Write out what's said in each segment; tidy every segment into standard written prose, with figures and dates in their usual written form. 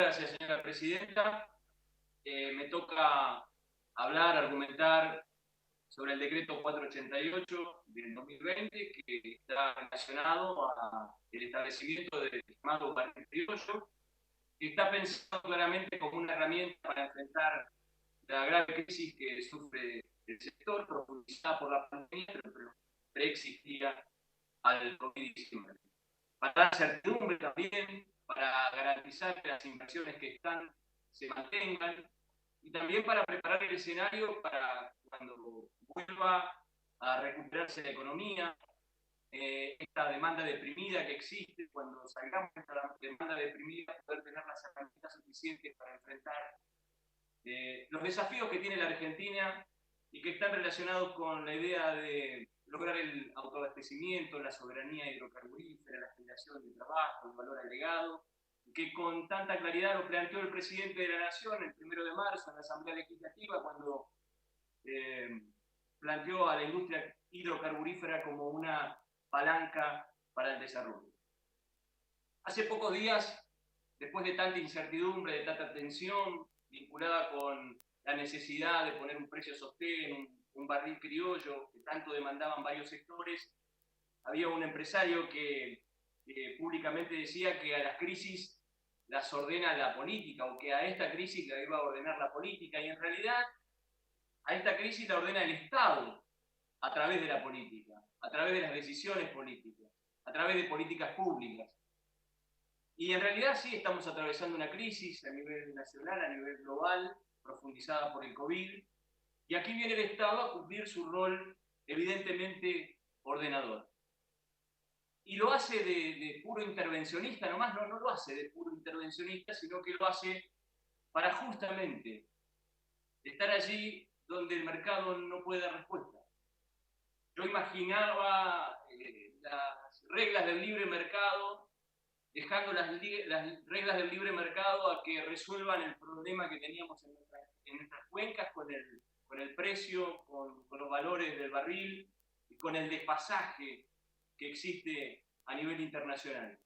Gracias, señora presidenta. Me toca hablar, argumentar sobre el decreto 488 del 2020, que está relacionado al establecimiento del llamado barrio criollo, que está pensado claramente como una herramienta para enfrentar la grave crisis que sufre el sector, profundizada por la pandemia, pero preexistía al COVID-19. Para dar certidumbre también, para garantizar que las inversiones que están se mantengan y también para preparar el escenario para cuando vuelva a recuperarse la economía, esta demanda deprimida que existe, cuando salgamos de esta demanda deprimida, poder tener las herramientas suficientes para enfrentar los desafíos que tiene la Argentina y que están relacionados con la idea de lograr el autoabastecimiento, la soberanía hidrocarburífera, la generación de trabajo, el valor agregado, que con tanta claridad lo planteó el presidente de la Nación el 1 de marzo en la Asamblea Legislativa, cuando eh, planteó a la industria hidrocarburífera como una palanca para el desarrollo. Hace pocos días, después de tanta incertidumbre, de tanta tensión vinculada con la necesidad de poner un precio sostén, un barril criollo que tanto demandaban varios sectores, había un empresario que públicamente decía que a las crisis las ordena la política, o que a esta crisis la iba a ordenar la política, y en realidad a esta crisis la ordena el Estado a través de la política, a través de las decisiones políticas, a través de políticas públicas. Y en realidad sí estamos atravesando una crisis a nivel nacional, a nivel global, profundizada por el COVID, y aquí viene el Estado a cumplir su rol evidentemente ordenador. Y lo hace de puro intervencionista, nomás no lo hace de puro intervencionista, sino que lo hace para justamente estar allí donde el mercado no puede dar respuesta. Yo imaginaba las reglas del libre mercado, dejando las reglas del libre mercado a que resuelvan el problema que teníamos en nuestras cuencas con el precio, con los valores del barril y con el desfasaje que existe a nivel internacional.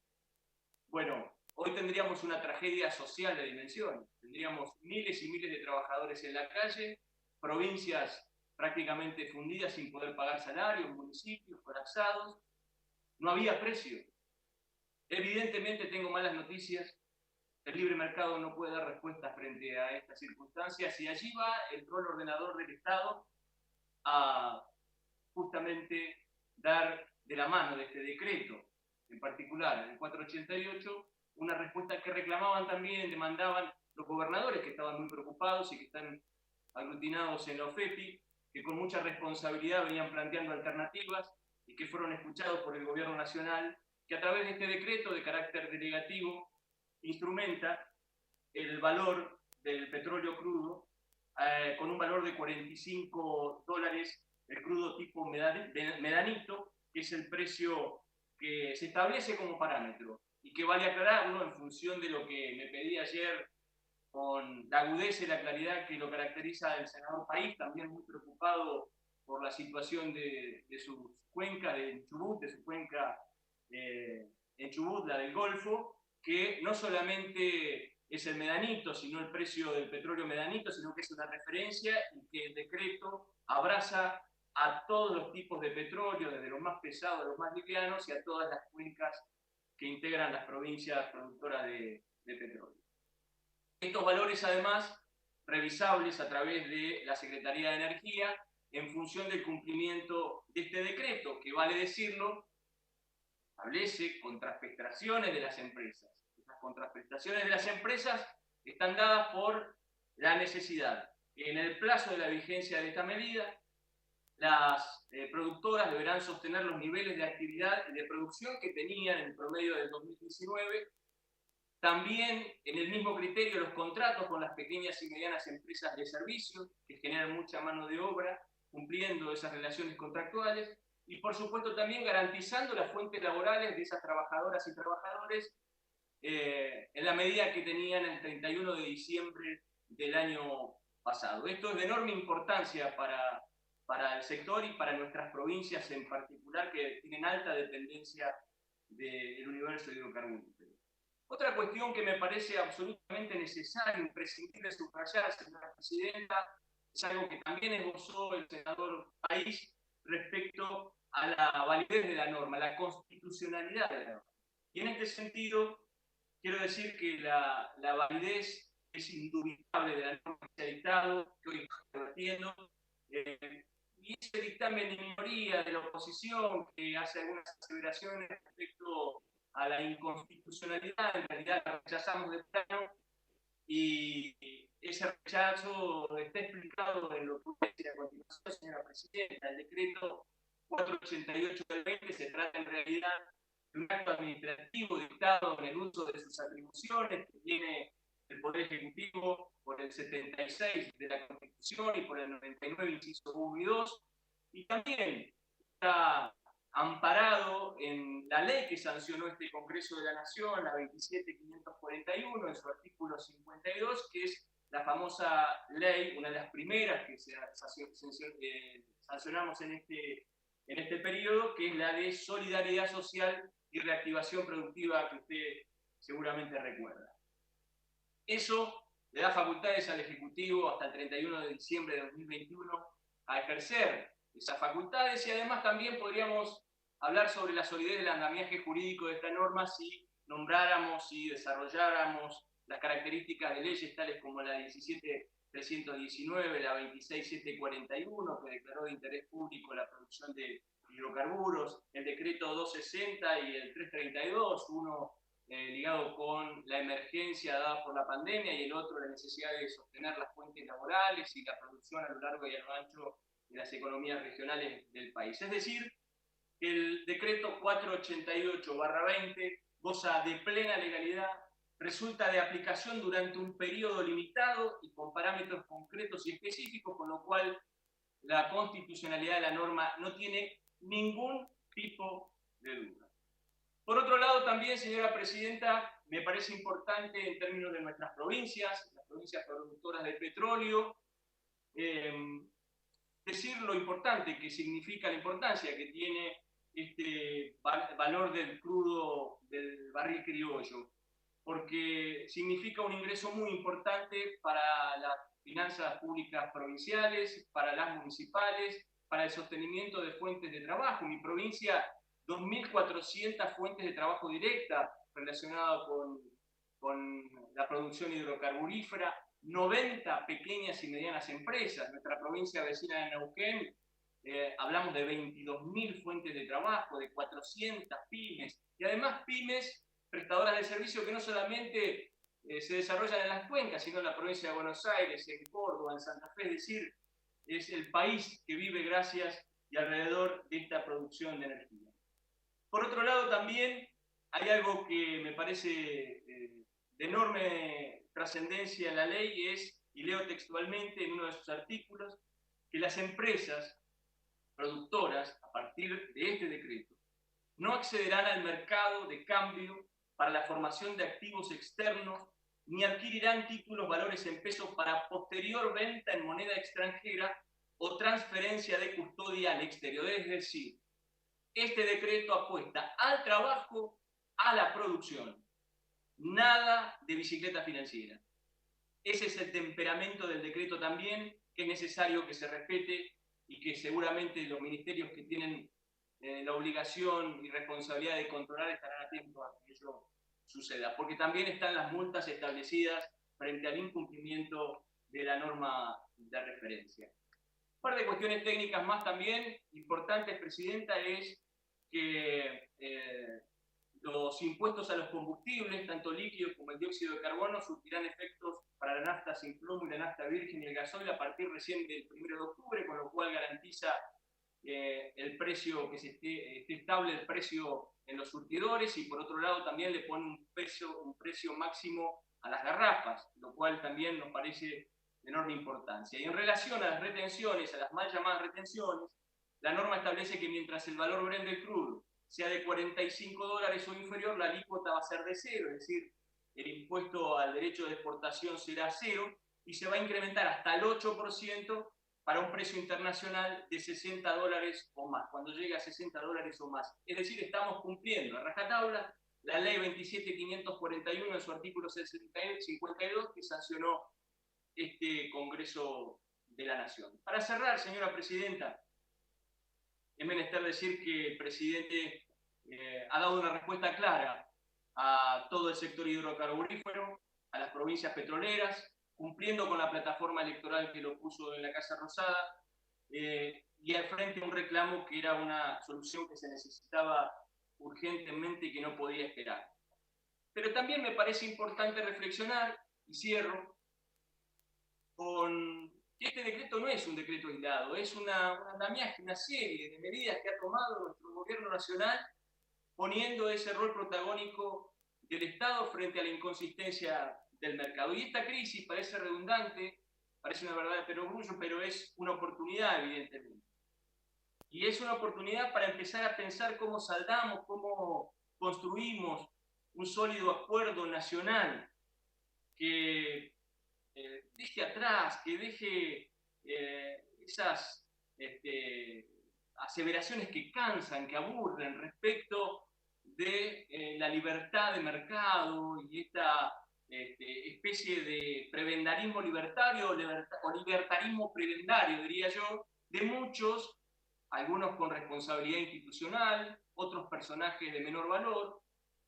Bueno, hoy tendríamos una tragedia social de dimensión. Tendríamos miles y miles de trabajadores en la calle, provincias prácticamente fundidas sin poder pagar salarios, municipios colapsados. No había precio. Evidentemente tengo malas noticias. El libre mercado no puede dar respuesta frente a estas circunstancias, y allí va el rol ordenador del Estado a justamente dar de la mano de este decreto, en particular el 488, una respuesta que reclamaban también, demandaban los gobernadores, que estaban muy preocupados y que están aglutinados en la OFEPI, que con mucha responsabilidad venían planteando alternativas y que fueron escuchados por el gobierno nacional, que a través de este decreto de carácter delegativo instrumenta el valor del petróleo crudo con un valor de $45 el crudo tipo medanito, que es el precio que se establece como parámetro y que vale aclarar, uno, en función de lo que me pedí ayer, con la agudeza y la claridad que lo caracteriza el senador País, también muy preocupado por la situación de sus cuencas, de Chubut, de su cuenca en Chubut, la del Golfo, que no solamente es el medanito, sino el precio del petróleo medanito, sino que es una referencia y que el decreto abraza a todos los tipos de petróleo, desde los más pesados a los más livianos, y a todas las cuencas que integran las provincias productoras de petróleo. Estos valores, además, revisables a través de la Secretaría de Energía, en función del cumplimiento de este decreto, que, vale decirlo, establece contraprestaciones de las empresas. Esas contraprestaciones de las empresas están dadas por la necesidad. En el plazo de la vigencia de esta medida, las productoras deberán sostener los niveles de actividad y de producción que tenían en el promedio del 2019. También, en el mismo criterio, los contratos con las pequeñas y medianas empresas de servicios, que generan mucha mano de obra, cumpliendo esas relaciones contractuales, y por supuesto también garantizando las fuentes laborales de esas trabajadoras y trabajadores en la medida que tenían el 31 de diciembre del año pasado. Esto es de enorme importancia para el sector y para nuestras provincias en particular, que tienen alta dependencia del universo hidrocarburífero. Otra cuestión que me parece absolutamente necesaria, imprescindible subrayar, señora presidenta, es algo que también esbozó el senador País respecto a la validez de la norma, la constitucionalidad de la norma. Y en este sentido, quiero decir que la validez es indubitable de la norma que se ha dictado, que hoy estamos debatiendo, y ese dictamen de minoría de la oposición que hace algunas aseveraciones respecto a la inconstitucionalidad, en realidad la rechazamos de plano, y ese rechazo está explicado en lo que dice a continuación, señora presidenta. El decreto 488 del 20 se trata en realidad de un acto administrativo dictado en el uso de sus atribuciones que tiene el Poder Ejecutivo por el 76 de la Constitución y por el 99, inciso 1 y 2, y también está amparado en la ley que sancionó este Congreso de la Nación, la 27541, en su artículo 52, que es la famosa ley, una de las primeras que sancionamos en este periodo, que es la de solidaridad social y reactivación productiva, que usted seguramente recuerda. Eso le da facultades al Ejecutivo hasta el 31 de diciembre de 2021 a ejercer esas facultades, y además también podríamos hablar sobre la solidez del andamiaje jurídico de esta norma si nombráramos y desarrolláramos las características de leyes tales como la 17.319, la 26.741, que declaró de interés público la producción de hidrocarburos, el decreto 260 y el 332, uno ligado con la emergencia dada por la pandemia y el otro la necesidad de sostener las fuentes laborales y la producción a lo largo y a lo ancho de las economías regionales del país. Es decir, el decreto 488/20 goza de plena legalidad, resulta de aplicación durante un periodo limitado y con parámetros concretos y específicos, con lo cual la constitucionalidad de la norma no tiene ningún tipo de duda. Por otro lado, también, señora presidenta, me parece importante en términos de nuestras provincias, las provincias productoras de petróleo, decir lo importante que significa, la importancia que tiene este valor del crudo del barril criollo, porque significa un ingreso muy importante para las finanzas públicas provinciales, para las municipales, para el sostenimiento de fuentes de trabajo. Mi provincia, 2.400 fuentes de trabajo directa relacionadas con la producción hidrocarburífera, 90 pequeñas y medianas empresas. Nuestra provincia vecina de Neuquén, hablamos de 22.000 fuentes de trabajo, de 400 pymes, y además pymes prestadoras de servicio que no solamente se desarrollan en las cuencas, sino en la provincia de Buenos Aires, en Córdoba, en Santa Fe, es decir, es el país que vive gracias y alrededor de esta producción de energía. Por otro lado, también hay algo que me parece de enorme trascendencia en la ley, y leo textualmente en uno de sus artículos, que las empresas productoras, a partir de este decreto, no accederán al mercado de cambio para la formación de activos externos, ni adquirirán títulos valores en pesos para posterior venta en moneda extranjera o transferencia de custodia al exterior. Es decir, este decreto apuesta al trabajo, a la producción, nada de bicicleta financiera. Ese es el temperamento del decreto también, que es necesario que se respete y que seguramente los ministerios que tienen la obligación y responsabilidad de controlar estarán atentos a que ello suceda, porque también están las multas establecidas frente al incumplimiento de la norma de referencia. Un par de cuestiones técnicas más también importantes, Presidenta, es que los impuestos a los combustibles, tanto líquidos como el dióxido de carbono, surtirán efectos para la nafta sin plomo y la nafta virgen y el gasoil a partir recién del 1 de octubre, con lo cual garantiza el precio, que esté estable el precio en los surtidores, y por otro lado también le pone un precio máximo a las garrafas, lo cual también nos parece de enorme importancia. Y en relación a las retenciones, a las mal llamadas retenciones, la norma establece que mientras el valor Brent del crudo sea de $45 o inferior, la alícuota va a ser de cero, es decir, el impuesto al derecho de exportación será cero y se va a incrementar hasta el 8% para un precio internacional de $60 o más, cuando llegue a $60 o más. Es decir, estamos cumpliendo a rajatabla la ley 27.541 en su artículo 52 que sancionó este Congreso de la Nación. Para cerrar, señora presidenta, es menester decir que el presidente ha dado una respuesta clara a todo el sector hidrocarburífero, a las provincias petroleras, cumpliendo con la plataforma electoral que lo puso en la Casa Rosada, y al frente a un reclamo que era una solución que se necesitaba urgentemente y que no podía esperar. Pero también me parece importante reflexionar, y cierro, con que este decreto no es un decreto aislado, es un andamiaje, una serie de medidas que ha tomado nuestro gobierno nacional poniendo ese rol protagónico del Estado frente a la inconsistencia del mercado. Y esta crisis parece redundante, parece una verdad de perogrullo, pero es una oportunidad, evidentemente. Y es una oportunidad para empezar a pensar cómo saldamos, cómo construimos un sólido acuerdo nacional que deje atrás, que deje esas aseveraciones que cansan, que aburren respecto de la libertad de mercado y esta especie de prebendarismo libertario o libertarismo prebendario, diría yo, de muchos, algunos con responsabilidad institucional, otros personajes de menor valor,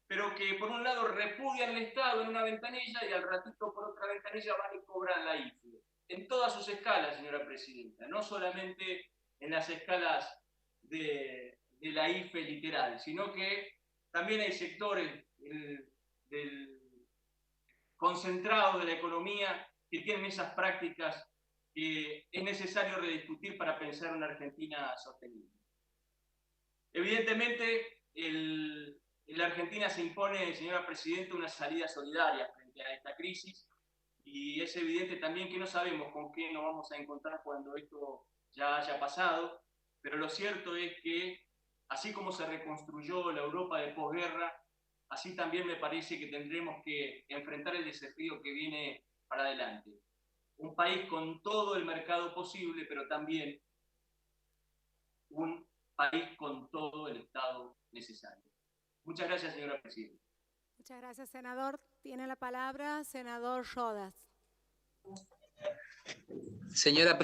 pero que por un lado repudian el Estado en una ventanilla y al ratito por otra ventanilla van y cobran la IFE. En todas sus escalas, señora presidenta, no solamente en las escalas de la IFE literal, sino que también hay sectores del concentrado de la economía que tienen esas prácticas que es necesario rediscutir para pensar una Argentina sostenible. Evidentemente, en la Argentina se impone, señora presidenta, una salida solidaria frente a esta crisis y es evidente también que no sabemos con qué nos vamos a encontrar cuando esto ya haya pasado, pero lo cierto es que así como se reconstruyó la Europa de posguerra, así también me parece que tendremos que enfrentar el desafío que viene para adelante. Un país con todo el mercado posible, pero también un país con todo el Estado necesario. Muchas gracias, señora presidenta. Muchas gracias, senador. Tiene la palabra senador Rodas. Señora presidenta.